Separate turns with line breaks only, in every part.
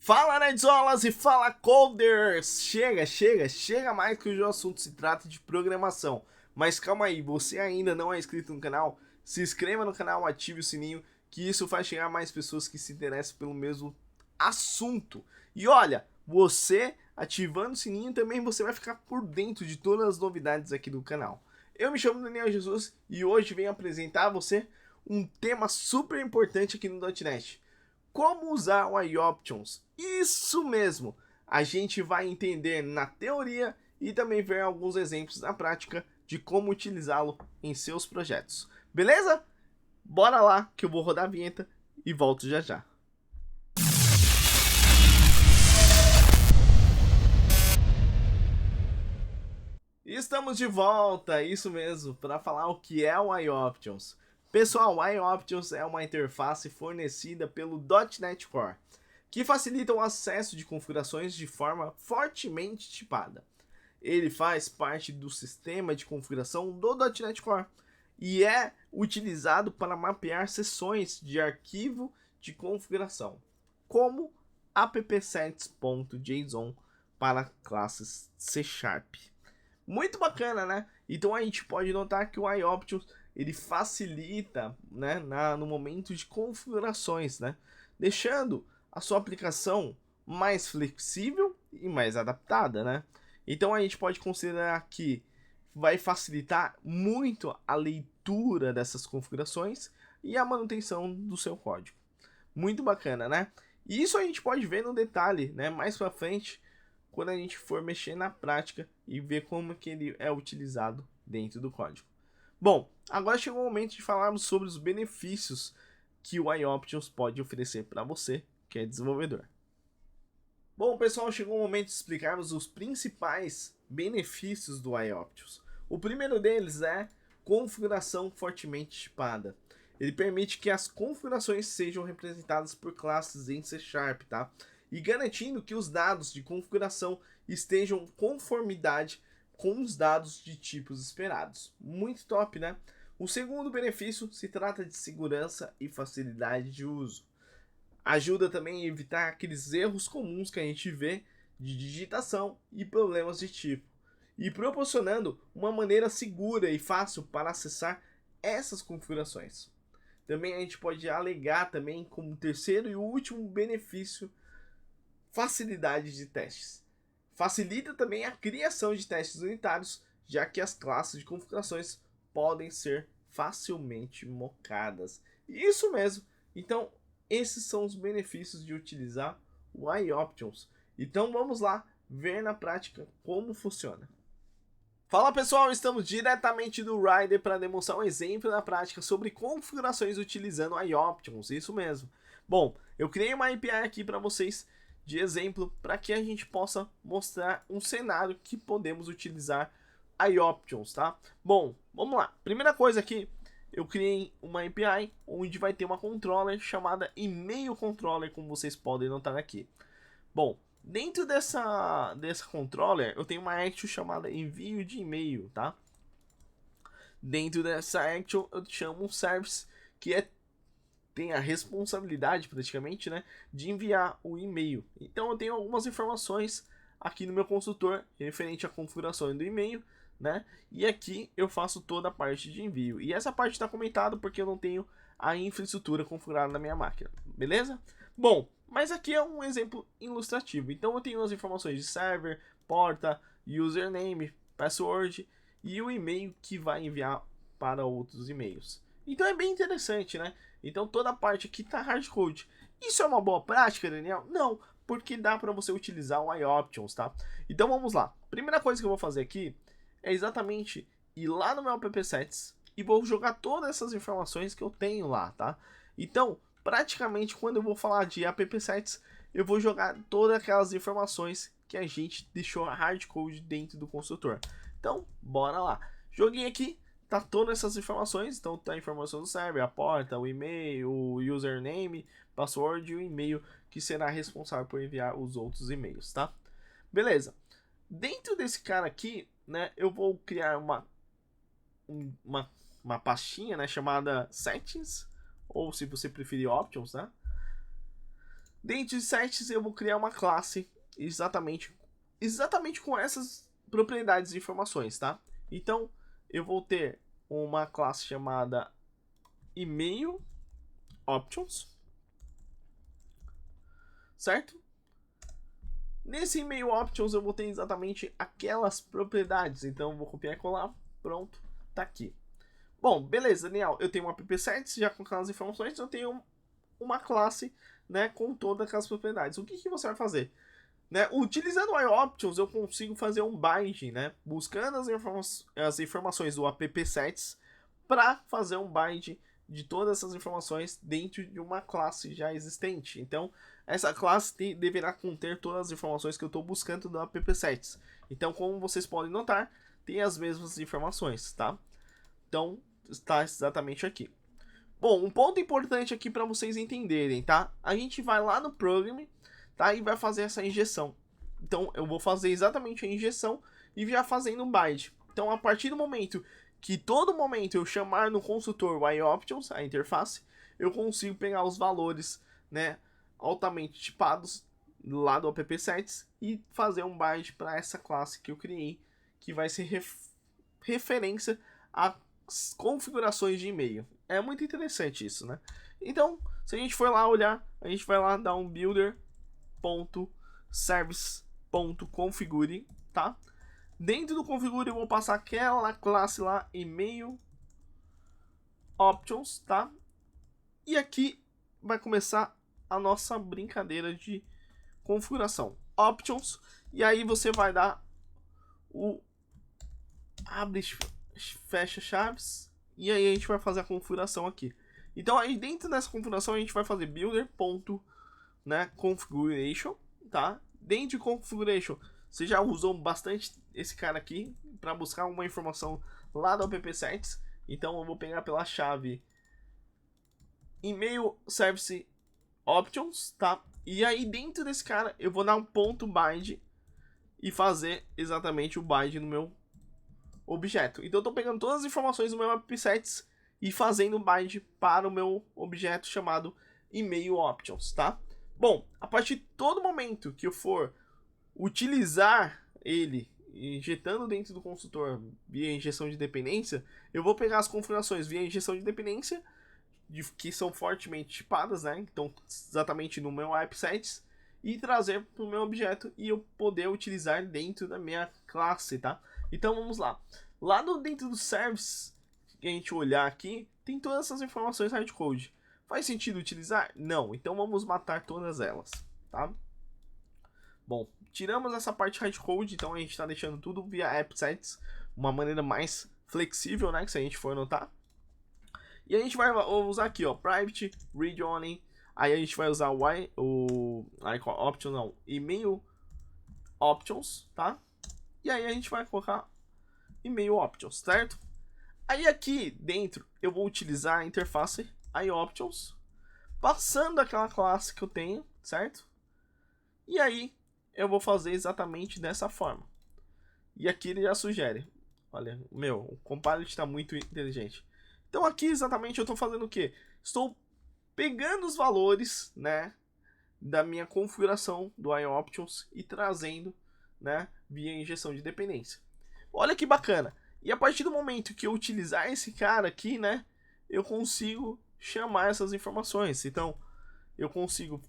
Fala Nerdzolas e fala Coders! Chega mais que hoje o assunto se trata de programação. Mas calma aí, você ainda não é inscrito no canal? Se inscreva no canal, ative o sininho, que isso faz chegar a mais pessoas que se interessam pelo mesmo assunto. E olha, você ativando o sininho também você vai ficar por dentro de todas as novidades aqui do canal. Eu me chamo Daniel Jesus e hoje venho apresentar a você um tema super importante aqui no .NET. Como usar o iOptions? Isso mesmo! A gente vai entender na teoria e também ver alguns exemplos na prática de como utilizá-lo em seus projetos. Beleza? Bora lá que eu vou rodar a vinheta e volto já já. Estamos de volta, isso mesmo, para falar o que é o iOptions. Pessoal, o iOptions é uma interface fornecida pelo .NET Core, que facilita o acesso de configurações de forma fortemente tipada. Ele faz parte do sistema de configuração do .NET Core e é utilizado para mapear seções de arquivo de configuração, como appsets.json para classes C#. Muito bacana, né? Então a gente pode notar que o iOptions ele facilita, né, no momento de configurações, né, deixando a sua aplicação mais flexível e mais adaptada, né? Então a gente pode considerar que vai facilitar muito a leitura dessas configurações e a manutenção do seu código. Muito bacana, né? E isso a gente pode ver no detalhe, né, mais para frente, quando a gente for mexer na prática e ver como que ele é utilizado dentro do código. Bom, agora chegou o momento de falarmos sobre os benefícios que o iOptions pode oferecer para você que é desenvolvedor. Bom, pessoal, chegou o momento de explicarmos os principais benefícios do iOptions. O primeiro deles é configuração fortemente tipada. Ele permite que as configurações sejam representadas por classes em C#, tá? E garantindo que os dados de configuração estejam em conformidade com os dados de tipos esperados. Muito top, né? O segundo benefício se trata de segurança e facilidade de uso. Ajuda também a evitar aqueles erros comuns que a gente vê de digitação e problemas de tipo, e proporcionando uma maneira segura e fácil para acessar essas configurações. Também a gente pode alegar também como terceiro e último benefício facilidade de testes. Facilita também a criação de testes unitários, já que as classes de configurações podem ser facilmente mocadas. Isso mesmo. Então, esses são os benefícios de utilizar o iOptions. Então, vamos lá ver na prática como funciona. Fala pessoal, estamos diretamente do Rider para demonstrar um exemplo na prática sobre configurações utilizando o iOptions, isso mesmo. Bom, eu criei uma API aqui para vocês de exemplo para que a gente possa mostrar um cenário que podemos utilizar iOptions, tá? Bom, vamos lá. Primeira coisa aqui, eu criei uma API onde vai ter uma controller chamada e-mail controller, como vocês podem notar aqui. Bom, dentro dessa controller, eu tenho uma action chamada envio de e-mail, tá? Dentro dessa action, eu chamo um service que tem a responsabilidade, praticamente, né, de enviar o e-mail. Então, eu tenho algumas informações aqui no meu consultor referente à configuração do e-mail, né? E aqui eu faço toda a parte de envio. E essa parte está comentada porque eu não tenho a infraestrutura configurada na minha máquina, beleza? Bom, mas aqui é um exemplo ilustrativo. Então eu tenho as informações de server, porta, username, password e o e-mail que vai enviar para outros e-mails. Então é bem interessante, né? Então toda a parte aqui está hardcode. Isso é uma boa prática, Daniel? Não, porque dá para você utilizar o iOptions, tá? Então vamos lá. Primeira coisa que eu vou fazer aqui é exatamente ir lá no meu appsets e vou jogar todas essas informações que eu tenho lá, tá? Então, praticamente quando eu vou falar de appsets, eu vou jogar todas aquelas informações que a gente deixou hardcode dentro do construtor. Então, bora lá. Joguei aqui, tá todas essas informações, então tá a informação do server, a porta, o e-mail, o username, password e o e-mail que será responsável por enviar os outros e-mails, tá? Beleza. Dentro desse cara aqui, né, eu vou criar uma pastinha, né, chamada settings, ou se você preferir options, tá? Dentro de sets eu vou criar uma classe exatamente com essas propriedades e informações, tá? Então eu vou ter uma classe chamada email options, certo? Nesse email options eu vou ter exatamente aquelas propriedades, então eu vou copiar e colar, pronto, tá aqui. Bom, beleza, Daniel, eu tenho um app-set já com aquelas informações, eu tenho uma classe, né, com todas aquelas propriedades. O que você vai fazer? Né, utilizando o iOptions eu consigo fazer um bind, né, buscando as informações do app-sets para fazer um bind de todas essas informações dentro de uma classe já existente. Então, essa classe deverá conter todas as informações que eu estou buscando do app-sets. Então, como vocês podem notar, tem as mesmas informações, tá? Então, está exatamente aqui. Bom, um ponto importante aqui para vocês entenderem, tá? A gente vai lá no program, tá? E vai fazer essa injeção. Então, eu vou fazer exatamente a injeção e já fazendo um bind. Então, a partir do momento que todo momento eu chamar no construtor o iOptions, a interface, eu consigo pegar os valores, né, altamente tipados lá do app-sets e fazer um bind para essa classe que eu criei, que vai ser referência a configurações de e-mail. É muito interessante isso, né? Então, se a gente for lá olhar, a gente vai lá dar um builder.service.configure, tá? Dentro do configure eu vou passar aquela classe lá, email options, tá? E aqui vai começar a nossa brincadeira de configuração. Options, e aí você vai dar o abre, fecha chaves, e aí a gente vai fazer a configuração aqui. Então aí dentro dessa configuração a gente vai fazer builder.configuration, tá? Dentro de configuration, você já usou bastante esse cara aqui para buscar uma informação lá do app-sets. Então eu vou pegar pela chave email service options, tá? E aí dentro desse cara eu vou dar um ponto bind e fazer exatamente o bind no meu objeto. Então eu tô pegando todas as informações do meu app-sets e fazendo bind para o meu objeto chamado email options, tá? Bom, a partir de todo momento que eu for utilizar ele injetando dentro do construtor via injeção de dependência, eu vou pegar as configurações via injeção de dependência que são fortemente tipadas, né? Então, exatamente no meu app-sets e trazer para o meu objeto e eu poder utilizar dentro da minha classe, tá? Então, vamos lá. Lá dentro do service, que a gente olhar aqui, tem todas essas informações hardcode. Faz sentido utilizar? Não. Então, vamos matar todas elas, tá? Bom, tiramos essa parte hardcode, então a gente está deixando tudo via app-sets, uma maneira mais flexível, né? Que se a gente for notar. E a gente vai usar aqui, ó, private, read only. Aí a gente vai usar o option, não, email options, tá? E aí a gente vai colocar email options, certo? Aí aqui dentro eu vou utilizar a interface iOptions, passando aquela classe que eu tenho, certo? E aí eu vou fazer exatamente dessa forma. E aqui ele já sugere. Olha, o compiler está muito inteligente. Então aqui exatamente eu estou fazendo o quê? Estou pegando os valores, né, da minha configuração do iOptions e trazendo, né, via injeção de dependência. Olha que bacana. E a partir do momento que eu utilizar esse cara aqui, né, eu consigo chamar essas informações. Então, eu consigo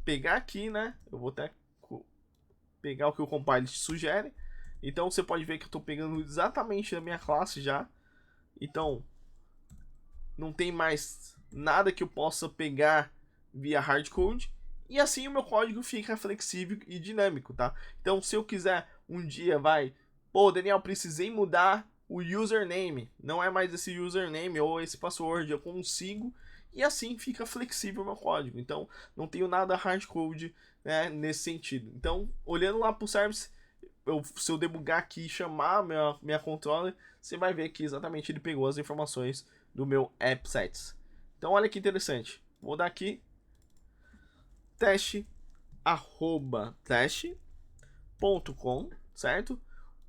pegar aqui, né, eu vou até pegar o que o compiler sugere. Então, você pode ver que eu estou pegando exatamente da minha classe já. Então, não tem mais nada que eu possa pegar via hardcode. E assim o meu código fica flexível e dinâmico, tá? Então, se eu quiser um dia, pô, Daniel, precisei mudar o username. Não é mais esse username ou esse password. Eu consigo e assim fica flexível o meu código. Então, não tenho nada hardcode, né, nesse sentido. Então, olhando lá para o service, se eu debugar aqui e chamar minha controller, você vai ver que exatamente ele pegou as informações do meu app-sets. Então, olha que interessante. Vou dar aqui teste@teste.com, certo?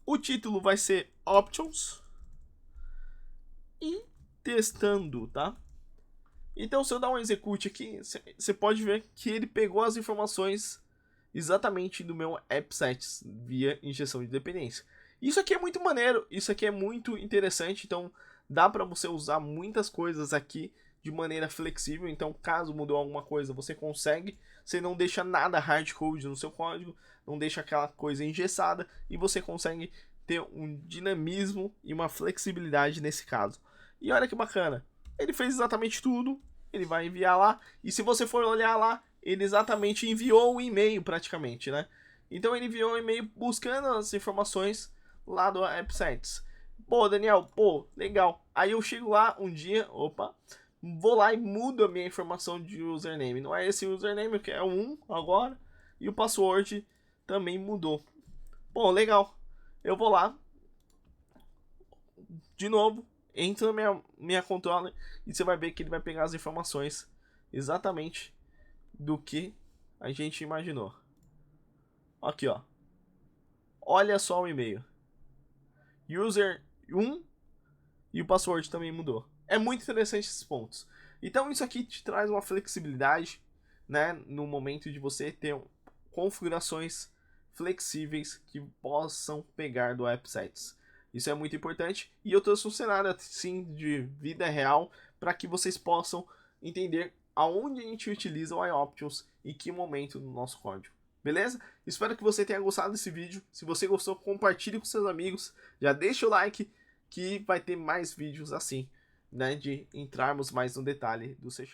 O título vai ser options e testando, tá? Então, se eu dar um execute aqui, você pode ver que ele pegou as informações exatamente do meu AppSets via injeção de dependência. Isso aqui é muito maneiro, isso aqui é muito interessante, então dá para você usar muitas coisas aqui de maneira flexível. Então, caso mudou alguma coisa, você consegue, você não deixa nada hardcode no seu código, não deixa aquela coisa engessada e você consegue ter um dinamismo e uma flexibilidade nesse caso. E olha que bacana, ele fez exatamente tudo, ele vai enviar lá, e se você for olhar lá, ele exatamente enviou o e-mail praticamente, né? Então ele enviou um e-mail buscando as informações lá do AppSets. Pô, Daniel, pô, legal. Aí eu chego lá um dia, opa, vou lá e mudo a minha informação de username. Não é esse username, que é o 1 agora, e o password também mudou. Pô, legal. Eu vou lá, de novo, entro na minha controller e você vai ver que ele vai pegar as informações exatamente do que a gente imaginou. Aqui, ó. Olha só o e-mail. User 1 e o password também mudou. É muito interessante esses pontos. Então isso aqui te traz uma flexibilidade, né, no momento de você ter configurações flexíveis que possam pegar do AppSets. Isso é muito importante e eu trouxe um cenário assim de vida real para que vocês possam entender aonde a gente utiliza o iOptions e que momento no nosso código. Beleza? Espero que você tenha gostado desse vídeo. Se você gostou, compartilhe com seus amigos. Já deixa o like que vai ter mais vídeos assim, né, de entrarmos mais no detalhe do C#.